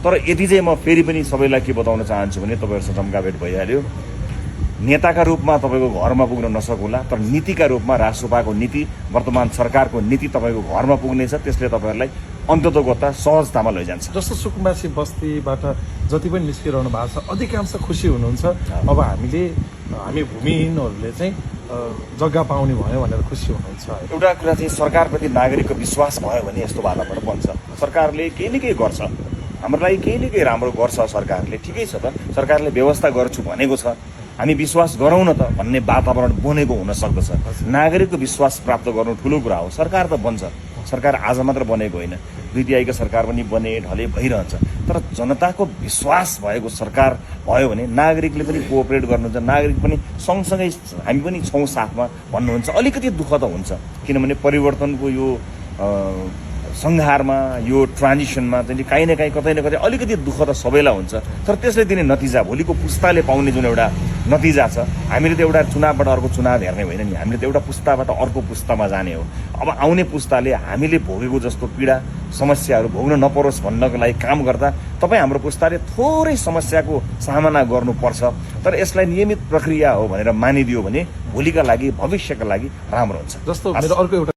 तर यति चाहिँ म फेरि पनि सबैलाई के बताउन चाहन्छु भने तपाईँहरूसँग जम्काभेट भइहाल्यो, नेताका रूपमा तपाईँको घरमा पुग्न नसकुला, तर नीतिका रूपमा राष्ट्रसभाको नीति, वर्तमान सरकारको नीति तपाईँको घरमा पुग्नेछ। त्यसले तपाईँहरूलाई अन्ततोगत्ता सहजतामा लैजान्छ। जस्तो सुकुम्बासी बस्तीबाट जति पनि निस्किरहनु भएको छ अधिकांश खुसी हुनुहुन्छ। अब हामी भूमिहीनहरूले चाहिँ जग्गा पाउने भयो भनेर खुसी हुनुहुन्छ। एउटा कुरा चाहिँ सरकारप्रति नागरिकको विश्वास भयो भने यस्तो वातावरण बन्छ। सरकारले केही न केही गर्छ, हाम्रो लागि केही न केही राम्रो गर्छ सरकारले, ठिकै छ त, सरकारले व्यवस्था गर्छु भनेको छ, हामी विश्वास गरौँ न त भन्ने वातावरण बनेको हुन सक्दछ। नागरिकको विश्वास प्राप्त गर्नु ठुलो कुरा हो। सरकार त बन्छ, सरकार आज मात्र बनेको होइन, दुईतिहाईको सरकार पनि बने ढले भइरहन्छ। तर जनताको विश्वास भएको सरकार भयो भने नागरिकले पनि कोअपरेट गर्नुहुन्छ, नागरिक पनि सँगसँगै हामी पनि छौँ साथमा भन्नुहुन्छ। अलिकति दुःख त हुन्छ, किनभने परिवर्तनको यो संहारमा, यो ट्रान्जिसनमा चाहिँ कहीँ न कहीँ कतै न कतै अलिकति दुःख त सबैलाई हुन्छ। तर त्यसले दिने नतिजा, भोलिको पुस्ताले पाउने जुन एउटा नतिजा छ, हामीले त एउटा चुनावबाट अर्को चुनाव हेर्ने होइन नि, हामीले त एउटा पुस्ताबाट अर्को पुस्तामा जाने हो। अब आउने पुस्ताले हामीले भोगेको जस्तो पीडा समस्याहरू भोग्न नपरोस् भन्नको लागि काम गर्दा तपाईँ हाम्रो पुस्ताले थोरै समस्याको सामना गर्नुपर्छ। तर यसलाई नियमित प्रक्रिया हो भनेर मानिदियो भने भोलिका लागि, भविष्यका लागि राम्रो हुन्छ। जस्तो मेरो अर्को एउटा